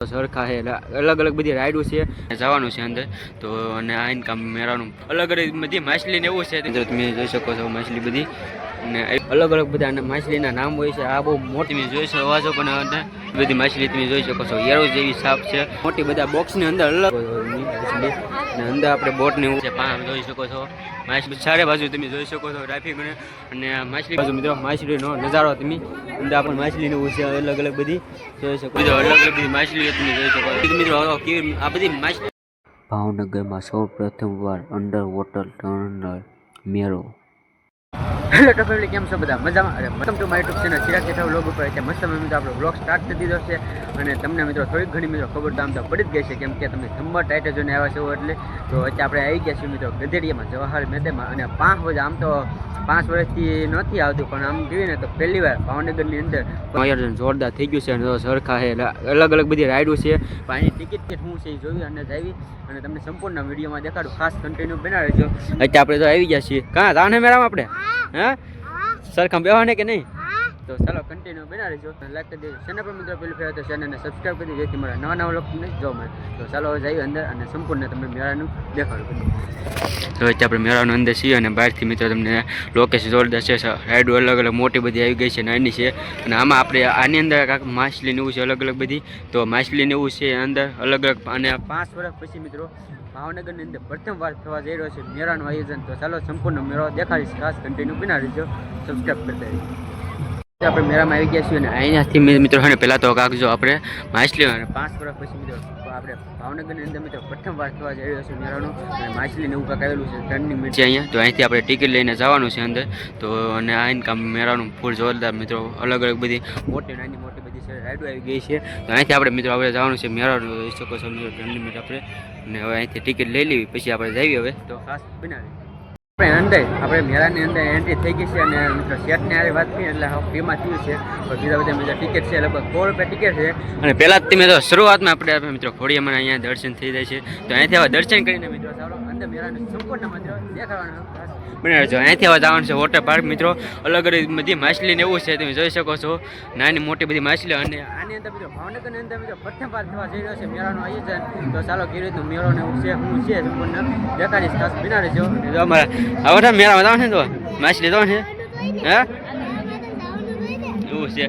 સરખા છે અલગ અલગ બધી રાઈડો છે જવાનું છે અંદર તો અને આ ઇનકામ મેળાનું અલગ અલગ બધી માછલી ને એવું છે તમે જોઈ શકો છો માછલી બધી અને અલગ અલગ બધા માછલીના નામ હોય છે આ બહુ મોટી તમે જોઈ શકો અવાજો પણ બધી માછલી તમે જોઈ શકો છો એરો જેવી સાપ છે મોટી બધા બોક્સની અંદર અલગ માછલી અને અંદર આપણે બોટને એવું છે પાણી જોઈ શકો છો માછલી ચારે બાજુ તમે જોઈ શકો છો ટ્રાફિક અને માછલી બાજુ મિત્રો માછલીનો નજારો તમે અંદર આપણે માછલીને એવું છે અલગ અલગ બધી જોઈ શકો છો અલગ અલગ બધી માછલી તમે જોઈ શકો મિત્રો આ બધી માછલી ભાવનગરમાં સૌ પ્રથમવાર અંડર વોટર ટનલ મેળો હેલો તો ફેમિલી કેમ છો બધા મજામાં અરે welcome to my YouTube channel Chirag કેથા વ્લોગ ઉપર એટલે મસ્ત મિત્રો આપણો વ્લોગ સ્ટાર્ટ કરી દીધો છે અને તમને મિત્રો થોડીક ઘણી મિત્રો ખબર તો આમ તો પડી જ ગઈ છે કેમ કે તમે નંબર ટાઈટલ જોઈને આવ્યા છો એટલે તો અત્યારે આપણે આવી ગયા છીએ મિત્રો ગધેડિયામાં જવાહર મેદાનમાં અને 5 વાગે આમ તો 5 વર્ષથી નથી આવતું પણ આમ જોઈએ ને તો પહેલી વાર ભાવનગરની અંદર આયોજન જોરદાર થઈ ગયું છે અને સરખા છે અલગ અલગ બધી રાઈડો છે પણ આની ટિકિટ કે શું છે એ જોયું અને જાવી અને તમને સંપૂર્ણ વિડીયોમાં દેખાડું ખાસ કન્ટિન્યુ બનાવી દેજો અત્યારે આપણે તો આવી ગયા છીએ કાં જાણે મેળામાં આપણે હા સરખા બેવાને કે નહીં તો ચાલો કન્ટિન્યુ બનાવી દેજો લાઈક કરી દેજો ચેનલ પર મિત્રો પેલું ફેર તો ચેનલને સબસ્ક્રાઈબ કરી દેજો જેથી મારા નવા નવા લોકોને જોવા મળે તો ચાલો હવે જઈએ અંદર અને સંપૂર્ણ તમને મેળાનું દેખાડું તો અત્યારે આપણે મેળાનું અંદર છીએ અને બહારથી મિત્રો તમને લોકેશન જોરદાર છે રાઈડો અલગ અલગ મોટી બધી આવી ગઈ છે નાની છે અને આમાં આપણે આની અંદર કાંઈક માછલીને એવું છે અલગ અલગ બધી તો માછલીને એવું છે અંદર અલગ અલગ અને 5 વર્ષ પછી મિત્રો ભાવનગરની અંદર પ્રથમવાર થવા જઈ રહ્યો છે મેળાનું આયોજન તો ચાલો સંપૂર્ણ મેળો દેખાડીશ ખાસ કન્ટિન્યુ બનાવી દેજો સબસ્ક્રાઈબ કરતા રહીજો આપણે મેળામાં આવી ગયા છીએ અને અહીંયાથી મિત્રો છે ને પહેલાં તો કાગજો આપણે માછલી અને 5 વર્ષ પછી મિત્રો આપણે ભાવનગરની અંદર મિત્રો પ્રથમવાર થવા જઈ રહ્યો છે મેળાનો અને માછલીને એવું કાંક આવેલું છે ટર્નિંગ મિનિટ છે અહીંયા તો અહીંથી આપણે ટિકિટ લઈને જવાનું છે અંદર તો અને આ ઇનકામ મેળાનું ફૂલ જોરદાર મિત્રો અલગ અલગ બધી મોટી નાની મોટી બધી છે રાઈડો આવી ગઈ છે તો અહીંથી આપણે મિત્રો હવે જવાનું છે મેળાનું જોઈ શકો છો મિત્રો ટર્નિંગ મિનિટ આપણે અને હવે અહીંથી ટિકિટ લઈ લેવી પછી આપણે જઈએ હવે તો ખાસ બનાવી અંદર આપણે મેળાની અંદર એન્ટ્રી થઈ ગઈ છે અને મિત્રો સેટની આરી વાત કરી એટલે ફ્રીમાં થયું છે તો બીજા બધા બીજા ટિકિટ છે લગભગ 100 રૂપિયા ટિકિટ છે અને પહેલાં તમે તો શરૂઆતમાં આપણે મિત્રો ખોડિયામાં અહીંયા દર્શન થઈ જાય છે તો અહીંથી હવે દર્શન કરીને મિત્રો ચાલો અંદર મેળાનું સંપૂર્ણ મિત્રો દેખાડવાનું બનાવજો અહીંથી હવે જવાનું છે વોટર પાર્ક મિત્રો અલગ અલગ બધી માછલીને એવું છે તમે જોઈ શકો છો નાની મોટી બધી માછલી અને આની અંદર મિત્રો ભાવનગરની અંદર મિત્રો પ્રથમવાર થવા જઈ રહ્યો છે મેળાનું આયોજન તો ચાલો કેવી રીતનું મેળોને એવું છે હું છે સંપૂર્ણ દેખાડીશ ખાસ બનાવી દેજો અને જો અમારા હવે મેળામાં જવાનું છે તો માછલી જવાનું છે હા એવું છે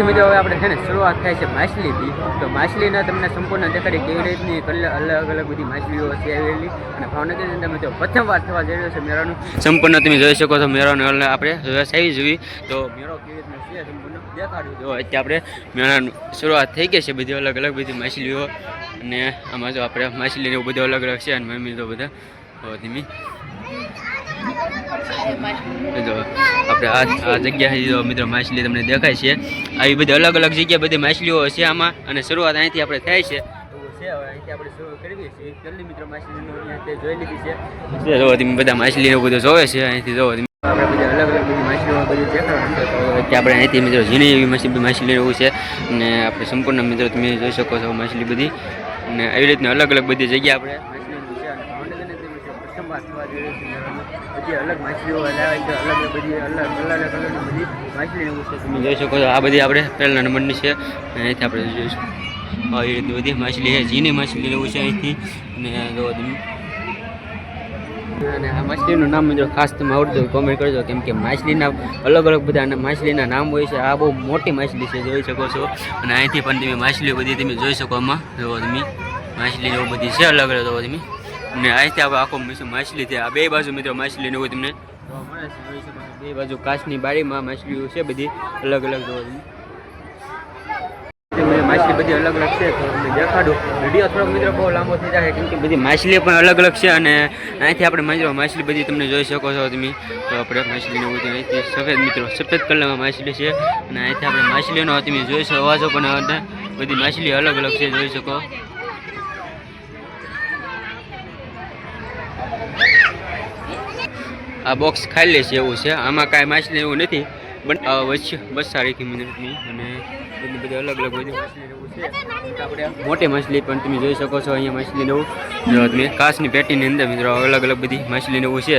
મિત્રો હવે આપણે છે ને શરૂઆત થાય છે માછલીથી તો માછલીના તમને સંપૂર્ણ દેખાડી કેવી રીતની અલગ અલગ બધી માછલીઓ છે આવેલી અને ભાવનગરની અંદર મિત્રો પ્રથમવાર થવા જઈ રહ્યો છે મેળાનું સંપૂર્ણ તમે જોઈ શકો છો મેળાનો આપણે આવી જોઈ તો મેળો કેવી રીતનો છે સંપૂર્ણ દેખાડ્યું તો અત્યારે આપણે મેળાનું શરૂઆત થઈ ગઈ છે બધી અલગ અલગ બધી માછલીઓ અને આમાં જો આપણે માછલીને એવું બધું અલગ અલગ છે અને મમ્મી તો બધા ધીમી જો આપણે આ જગ્યા મિત્રો માછલી તમને દેખાય છે આવી બધી અલગ અલગ જગ્યા બધી માછલીઓ છે આમાં અને શરૂઆત અહીંથી આપણે થાય છે અહીંથી આપણે શરૂ કરવી છીએ જલ્દી મિત્રો માછલીનું અહીંયા જોઈ લીધી છે જો તમે બધા માછલીને બધું જોવે છે અહીંથી જોવો આપણે બધી અલગ અલગ બધી માછલીઓ બધી દેખાડવાનું છે તો આપણે અહીંથી મિત્રો ઝીણી એવી માછલી એવું છે અને આપણે સંપૂર્ણ મિત્રો તમે જોઈ શકો છો માછલી બધી અને એવી રીતના અલગ અલગ બધી જગ્યા આપણે બધી અલગ માછલીઓ લાવે છે અલગ બધી અલગ બધી માછલી તમે જોઈ શકો છો આ બધી આપણે પહેલા નંબરની છે અને અહીંથી આપણે જોઈશું આવી રીતની બધી માછલી છે ઝીણી માછલી એવું છે અહીંથી અને જો તમે અને આ માછલીનું નામ મિત્રો ખાસ તમે આવડતું કોમેન્ટ કરજો કેમ કે માછલીના અલગ અલગ બધા માછલીના નામ હોય છે આ બહુ મોટી માછલી છે જોઈ શકો છો અને અહીંથી પણ તમે માછલીઓ બધી તમે જોઈ શકો આમાં જો તમે માછલી એવું બધી છે અલગ અલગ જો તમે અને અહીંથી આપણે આખો માછલી છે આ બે બાજુ મિત્રો માછલીને એવું તમને જોવા મળે છે જોઈ શકો છો બે બાજુ કાચની બારીમાં માછલીઓ છે બધી અલગ અલગ જોવા માછલી બધી અલગ અલગ છે તો તમને દેખાડું વિડીયો થોડોક મિત્રો બહુ લાંબો થઈ જાય કેમ કે બધી માછલીઓ પણ અલગ અલગ છે અને અહીંથી આપણે માછલી બધી તમને જોઈ શકો છો તમે તો આપણે માછલીને બધું અહીંથી સફેદ મિત્રો સફેદ કલરમાં માછલી છે અને અહીંથી આપણે માછલીઓનો તમે જોઈ શકો અવાજો પણ બધી માછલી અલગ અલગ છે જોઈ શકો આ બોક્સ ખાલી છે એવું છે આમાં કાંઈ માછલી એવું નથી પણ વચ્ચે બસ સારી કિંમતની અને બધી અલગ અલગ બધી માછલી એવું છે આપણે મોટી માછલી પણ તમે જોઈ શકો છો અહીંયા માછલીને એવું જો તમે કાચની પેટીની અંદર મિત્રો અલગ અલગ બધી માછલીને એવું છે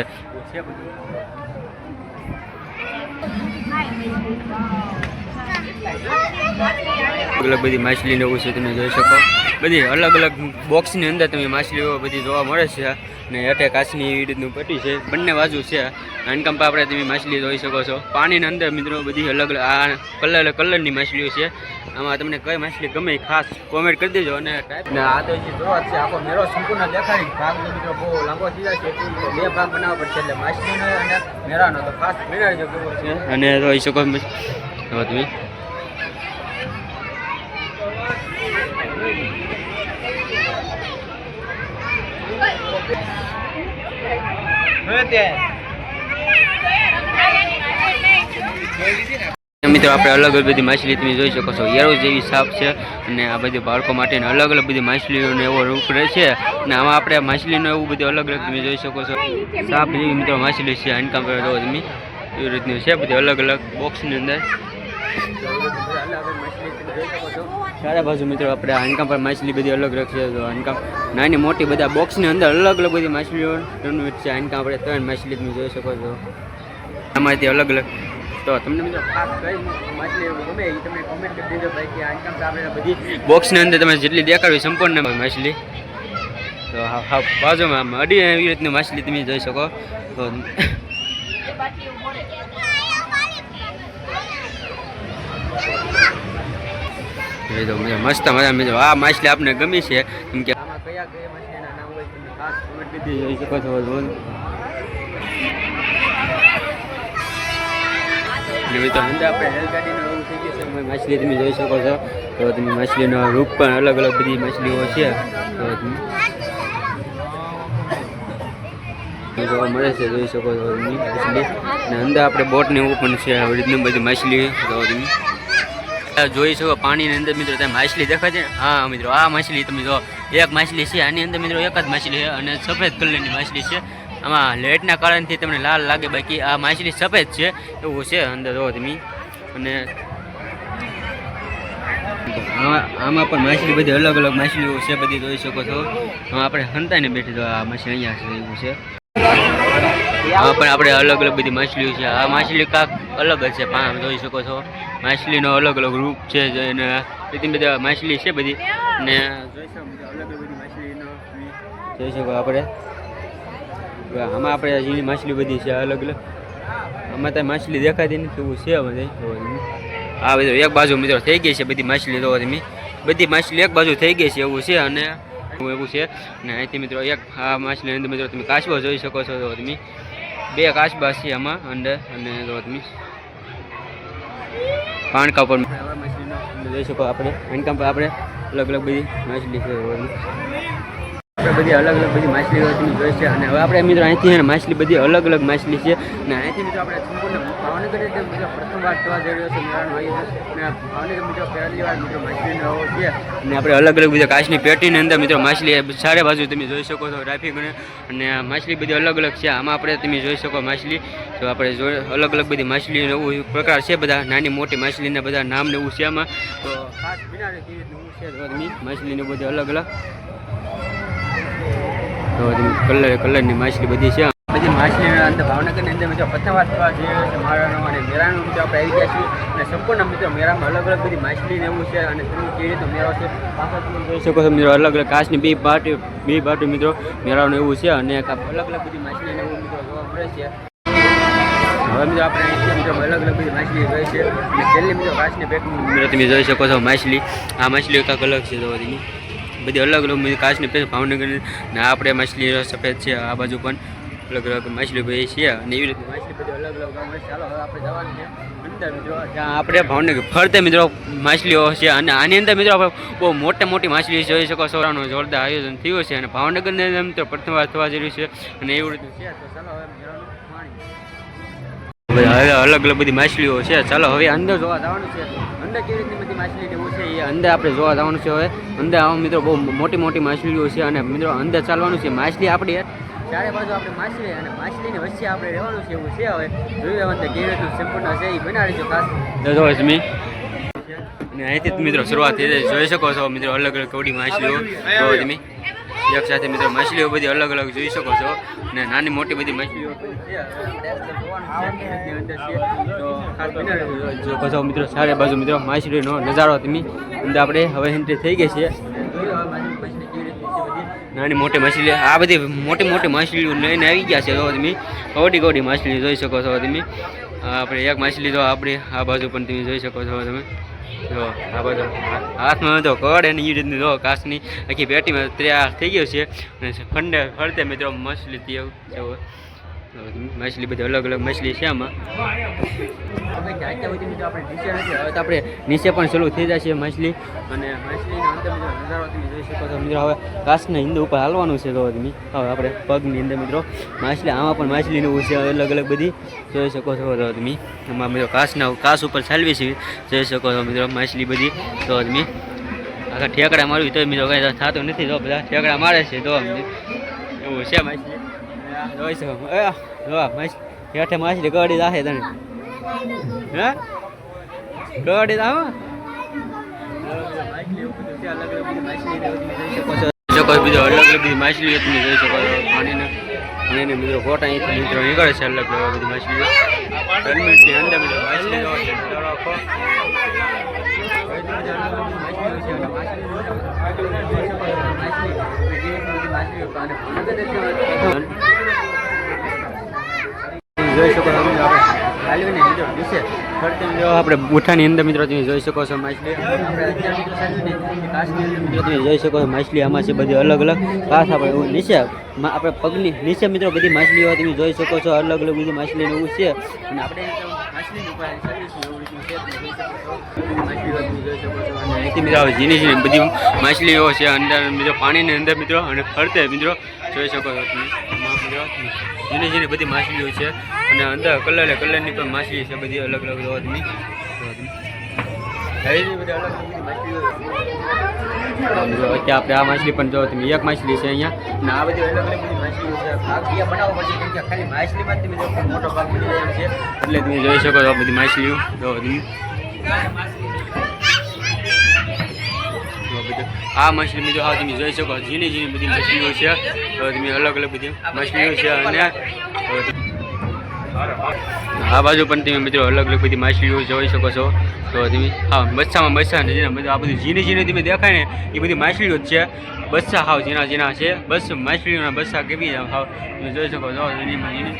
અલગ બધી માછલીને એવું છે તમે જોઈ શકો. બધી અલગ અલગ બોક્સની અંદર તમે માછલીઓ બધી જોવા મળે છે. અને હેઠે કાચની એવી રીતનું પટ્ટી છે, બંને બાજુ છે. હાંડકામ આપણે તમે માછલી જોઈ શકો છો. પાણીની અંદર મિત્રો બધી અલગ આ કલરની માછલીઓ છે. આમાં તમને કઈ માછલી ગમે ખાસ કોમેન્ટ કરી દેજો. અને આ તો જે જોવા છે આખો મેળો સંપૂર્ણ દેખાડી ભાગ મિત્રો બહુ લાંબો થઈ જાય છે, બે ભાગ બનાવવા પડશે. એટલે માછલીનો અને મેળાનો તો ખાસ બનાવજો કેવો છે. અને જોઈ શકો તમે મિત્રો આપણે અલગ અલગ બધી માછલી તમે જોઈ શકો છો. એરો જેવી સાપ છે. અને આ બધી બાળકો માટેને અલગ અલગ બધી માછલીઓનો એવો રૂપ રહે છે. અને આમાં આપણે માછલીનો એવું બધું અલગ અલગ તમે જોઈ શકો છો. સાપ જેવી મિત્રો માછલી છે. હાંડકામ પર જો તમે એવી રીતની છે બધી અલગ અલગ બોક્સની અંદર. ચારે બાજુ મિત્રો આપણે હાંડકામ પર માછલી બધી અલગ અલગ છે. હાંડકામ નાની મોટી બધા બોક્સની અંદર અલગ અલગ બધી માછલીઓ છે. હાંડકામ આપણે 3 માછલી તમે જોઈ શકો છો. આમાંથી અલગ અલગ તો તમને મિત્રો ખાસ કઈ માછલી ગમે એ તમે કોમેન્ટ કરી દેજો ભાઈ કે હાંડકામ તો આપણે બધી બોક્સની અંદર તમે જેટલી દેખાડવી સંપૂર્ણ માછલી તો હા બાજુમાં અડી એવી રીતની માછલી તમે જોઈ શકો. તો મસ્ત મજા મિત્રો આ માછલી આપને ગમી છે કેમ કે આમાં કયા કયા માછલીના નામ હોય તમે ખાસ કોમેન્ટ કરી જોઈ શકો છો. મિત્રો અંદર આપણે રેલગાડીનું એવું થઈ ગયું છે. માછલી તમે જોઈ શકો છો. તો તમે માછલીનો રૂપ પણ અલગ અલગ બધી માછલીઓ છે તો જોવા મળે છે. જોઈ શકો છો તમે માછલી. અને અંદર આપણે બોટને એવું પણ છે આવી રીતની બધી માછલી તો તમે જોઈ શકો. પાણીની અંદર મિત્રો તમે માછલી દેખાય છે. હા મિત્રો આ માછલી તમે જો એક માછલી છે. આની અંદર મિત્રો એક જ માછલી છે અને સફેદ કલરની માછલી છે. આમાં લાઇટના કારણથી તમને લાલ લાગે, બાકી આ માછલી સફેદ છે એવું છે અંદર જો તમે. અને આમાં પણ માછલી બધી અલગ અલગ માછલીઓ છે બધી જોઈ શકો છો. આપણે હંતાઈને બેઠી તો આ માછલી અહીંયા છે એવું છે. હા પણ આપણે અલગ અલગ બધી માછલીઓ છે. આ માછલી કાંક અલગ જ છે. જોઈ શકો છો માછલીનો અલગ અલગ રૂપ છે. અને બધી બધા માછલી છે બધી. અને જોઈ શકો અલગ અલગ બધી માછલીનો જોઈ શકો આપણે. આમાં આપણે જેવી માછલી બધી છે અલગ અલગ. આમાં ત્યાં માછલી દેખાતી નથી એવું છે. આ બધું એક બાજુ મિત્રો થઈ ગઈ છે બધી માછલી તો તમે બધી માછલી એક બાજુ થઈ ગઈ છે એવું છે. અને એવું છે. અને અહીંથી મિત્રો એક આ માછલી અંદર મિત્રો તમે કાચબો જોઈ શકો છો. તો તમે 2 કાચબા છે આમાં અંદર. અને જો તમે પાણકા પર માછલીનો જોઈ શકો આપણે. હાંડકામ પર આપણે અલગ અલગ બધી માછલી છે. આપણે બધી અલગ અલગ બધી માછલીઓ તમે જોઈ છે. અને હવે આપણે મિત્રો અહીંથી માછલી બધી અલગ અલગ માછલી છે. અને અહીંથી મિત્રો આપણે સંપૂર્ણ ભાવનગર મિત્રો પ્રથમવાર જોવા જઈ રહ્યો છે મેળાનું આયોજન. અને ભાવનગર મિત્રો પહેલી વાર મિત્રો માછલીનો આવો છે. અને આપણે અલગ અલગ બધા કાચની પેટીની અંદર મિત્રો માછલી ચારે બાજુ તમે જોઈ શકો છો ટ્રાફિક. અને માછલી બધી અલગ અલગ છે. આમાં આપણે તમે જોઈ શકો માછલી તો આપણે અલગ અલગ બધી માછલી એવું પ્રકાર છે બધા નાની મોટી માછલીના બધા નામ ને એવું છે આમાં. તો ખાસ બિનારી કેવી રીતનું છે માછલીને બધી અલગ અલગ કલરની માછલી બધી છે. બધી માછલીના અંદર ભાવનગરની અંદર મિત્રો પ્રથમવાર જોવા જઈ રહ્યો છે મારાનો અને મેળાનો મિત્રો આપણે આવી ગયા છીએ. અને સંપૂર્ણ મિત્રો મેળામાં અલગ અલગ બધી માછલીને એવું છે. અને કેવી રીતે મેળો છે પાછળ તમે જોઈ શકો છો મિત્રો અલગ અલગ કાચની બે બાટુ મિત્રો મેળાનું એવું છે. અને અલગ અલગ બધી માછલીને એવું મિત્રો જોવા મળે છે. હવે મિત્રો આપણે અહીંથી મિત્રો અલગ અલગ બધી માછલી જોઈ છે. અને છેલ્લી મિત્રો કાચની પેટ મિત્રો તમે જોઈ શકો છો માછલી. આ માછલી કાંક અલગ છે જોવા તમે બધી અલગ અલગ કાચની પેટ ભાવનગરની. ને આપણે માછલી સફેદ છે. આ બાજુ પણ અલગ અલગ માછલી ભાઈ છે. અને એવી રીતે માછલી બધી અલગ અલગ ચાલો હવે આપણે જવાનું છે અંદર મિત્રો જ્યાં આપણે ભાવનગર ફરતે મિત્રો માછલીઓ છે. અને આની અંદર મિત્રો આપણે બહુ મોટી માછલી જોઈ શકો છો. જોરદાર આયોજન થયું છે. અને ભાવનગરની અંદર મિત્રો પ્રથમવાર થવા જઈ રહ્યું છે. અને એવી રીતે છે. તો ચાલો હવે અલગ અલગ બધી માછલીઓ છે. ચાલો હવે અંદર જોવા જવાનું છે. અંદર કેવી રીતની બધી માછલી એવું છે એ અંદર આપણે જોવા જવાનું છે. હવે અંદર આવા મિત્રો બહુ મોટી માછલીઓ છે. અને મિત્રો અંદર ચાલવાનું છે. માછલી આપણી ચારે બાજુ આપણે માછલી અને માછલીની વચ્ચે આપણે રહેવાનું છે એવું છે. હવે જોઈએ અંદર કેવી રીતનું સંપૂર્ણ છે એ બનાવીશું ખાસ જો તમે. અને અહીંથી મિત્રો શરૂઆત થઈ જાય જોઈ શકો છો મિત્રો અલગ અલગ કવડી માછલીઓ જો તમે એક સાથે મિત્રો માછલીઓ બધી અલગ અલગ જોઈ શકો છો ને નાની મોટી બધી માછલીઓ છે. તો ખાસ જોઈ શકો મિત્રો ચારે બાજુ મિત્રો માછલીનો નજારો તમે અંદર આપણે હવે એન્ટ્રી થઈ ગઈ છે. નાની મોટી માછલી આ બધી મોટી મોટી માછલીઓ લઈને આવી ગયા છે. તો તમે કવડી કવડી માછલી જોઈ શકો છો તમે. આપણે એક માછલી તો આપણે આ બાજુ પણ તમે જોઈ શકો છો તમે. જો આ બાજુ હાથમાં તો કડ અને એ રીતની જો કાચની આખી પેટીમાં તૈયાર થઈ ગયો છે અને ફરતે મિત્રો માછલી માછલી બધી અલગ અલગ માછલી છે આમાં. આપણે નીચે પણ ચાલુ થઈ જશે માછલી અને માછલીના અંદર નજારો તમે જોઈ શકો છો મિત્રો. હવે કાચના હિંદ ઉપર હાલવાનું છે. તો તમે હવે આપણે પગની અંદર મિત્રો માછલી આમાં પણ માછલીનું છે અલગ અલગ બધી જોઈ શકો છો. તો તમે એમાં મિત્રો કાચ ઉપર ચાલવી છે જોઈ શકો છો મિત્રો માછલી બધી. તો તમે આખા ઠેકડા મારવી તો મિત્રો કંઈ થતું નથી. તો બધા ઠેકડા મારે છે. તો એવું છે માછલી જોઈ શકો. હેઠે માછલી કડી દાખે તને હે કડી દાવ બીજો અલગ અલગ બધી માછલીઓ તમે જોઈ શકો છો. પાણીને મિત્રો ફોટા અહીંથી મિત્રો નીકળે છે અલગ અલગ બધી માછલીઓ. હેલ્મેટની અંદર મિત્રો માછલી જોઈ શકો છો આપણે બુઠાની અંદર મિત્રો તમે જોઈ શકો છો માછલી. તમે જોઈ શકો છો માછલી આમાં છે બધી અલગ અલગ કાચ. આપણે નીચે આપણે પગની નીચે મિત્રો બધી માછલીઓ તમે જોઈ શકો છો અલગ અલગ બધી માછલીનું એવું છે. અને આપણે ઝીણી ઝીણી બધી માછલીઓ છે અંદર મિત્રો પાણીની અંદર મિત્રો અને ફરતે મિત્રો જોઈ શકો છો તમે. ઝીણી ઝીણી બધી માછલીઓ છે અને અંદર કલરની પણ માછલી છે બધી અલગ અલગ જોવા તમે. આપણે આ માછલી પણ જોવો તમે એક માછલી છે અહીંયા અને આ બધી અલગ અલગ બધી માછલીઓ છે. ભાગ બનાવવો પડશે કેમ કે ખાલી માછલીમાં જ તમે મોટો ભાગ બની જાય છે એટલે તમે જોઈ શકો છો બધી માછલીઓ જોવો તમે. આ માછલી મિત્રો હા તમે જોઈ શકો ઝીણી ઝીણી બધી માછલીઓ છે. તો તમે અલગ અલગ બધી માછલીઓ છે અને આ બાજુ પણ તમે મિત્રો અલગ અલગ બધી માછલીઓ જોઈ શકો છો. તો તમે હા બચ્ચામાં બચ્ચા ને આ બધી ઝીણી ઝીણી તમે દેખાય ને એ બધી માછલીઓ જ છે. બચ્ચા હાવ ઝીણા ઝીણા છે. બસ માછલીઓના બચ્ચા કેવી હાવ તમે જોઈ શકો છો ઝીણીમાં ઝીણી.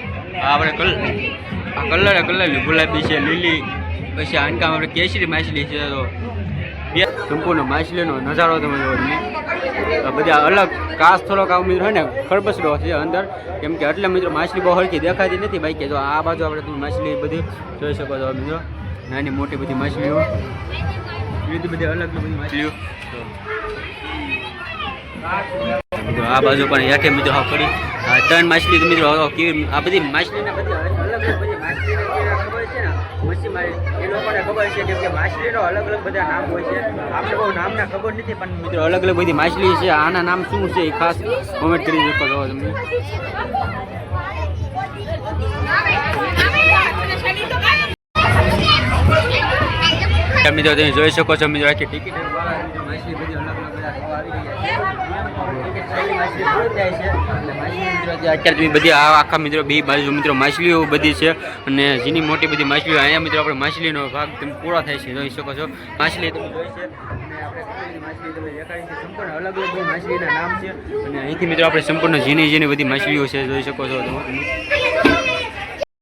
આપણે કલરની ગુલાબી છે લીલી પછી આનકામાં આપણે કેસરી માછલી છે. તો સંપૂર્ણ માછલીનો નજારો તમે જોવો તમે. બધા અલગ કાચ થોડોક આવું મિત્રો હોય ને ખરબસડો છે અંદર કેમ કે એટલે મિત્રો માછલી બહુ હરખી દેખાતી નથી બાકી. તો આ બાજુ આપણે તમે માછલી બધી જોઈ શકો છો મિત્રો નાની મોટી બધી માછલીઓ બધી અલગ બધી માછલીઓ. મિત્રો આ બાજુ પણ હેઠે મિત્રો હા પડી ત્રણ માછલી તો મિત્રો કેવી આ બધી માછલીના બધી અલગ બધી માછલી ખબર છે ને મચ્છીમારી એ લોકોને ખબર છે કેમ કે માછલીનો અલગ અલગ બધા નામ હોય છે. આપણે બહુ નામના ખબર નથી પણ મિત્રો અલગ અલગ બધી માછલી છે. આના નામ શું છે એ ખાસ કોમેન્ટ કરી શકો છો તમે. મિત્રો તમે જોઈ શકો છો મિત્રો આખી ટિકિટ માછલી બધી અલગ અલગ બધા આવી અત્યારે તમે બધી આખા મિત્રો બે બાજુ મિત્રો માછલીઓ બધી છે અને ઝીણી મોટી બધી માછલીઓ અહીંયા મિત્રો આપણે માછલીનો ભાગ તમે પૂરો થાય છે જોઈ શકો છો. માછલી તમે જોઈ છે અને આપણે માછલી તમે દેખાડી છે સંપૂર્ણ અલગ અલગ બધી માછલીના નામ છે અને અહીંથી મિત્રો આપણે સંપૂર્ણ ઝીણી ઝીણી બધી માછલીઓ છે જોઈ શકો છો તમે.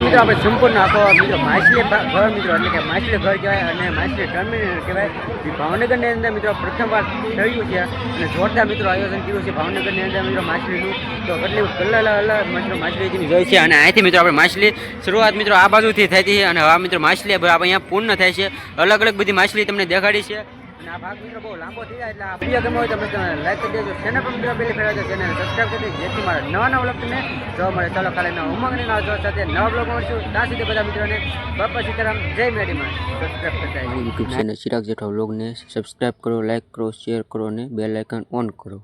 મિત્રો આપણે સંપૂર્ણ આખો મિત્રો માછલી ઘર મિત્રો એટલે કે માછલી ઘર કહેવાય અને માછલી ટર્મિનલ કહેવાય. ભાવનગરની અંદર મિત્રો પ્રથમવાર થયું છે અને જોરદાર મિત્રો આયોજન કર્યું છે ભાવનગરની અંદર મિત્રો માછલીનું. તો કેટલી અલગ મિત્રો માછલી જોઈ છે અને અહીંથી મિત્રો આપણે માછલી શરૂઆત મિત્રો આ બાજુથી થઈ હતી અને આ મિત્રો માછલી આપણે અહીંયા પૂર્ણ થાય છે. અલગ અલગ બધી માછલી તમને દેખાડી છે અને આ ભાગ મિત્રો બહુ લાંબો થઈ જાય એટલે આ વિડીયો ગમે હોય તો તમે લાઈક કરી દેજો. ચેનલ પર મિત્રો પહેલી ફેરવા ચેનલ સબસ્ક્રાઈબ કરી દેજો જેથી મારા નવા વ્લોગ તમને જોવા મળે. ચાલો કાલે નવા ઉમંગની નવા જોવા સાથે નવા વ્લોગ મળશું. ત્યાં સુધી બધા મિત્રોને બાપા સીતારામ જય મેડીમાં સબસ્ક્રાઈબ કરતા યુટ્યુબ ચેનલ ચિરાગ જેઠવા વ્લોગને સબસ્ક્રાઈબ કરો, લાઈક કરો, શેર કરો અને બેલ આઇકન ઓન કરો.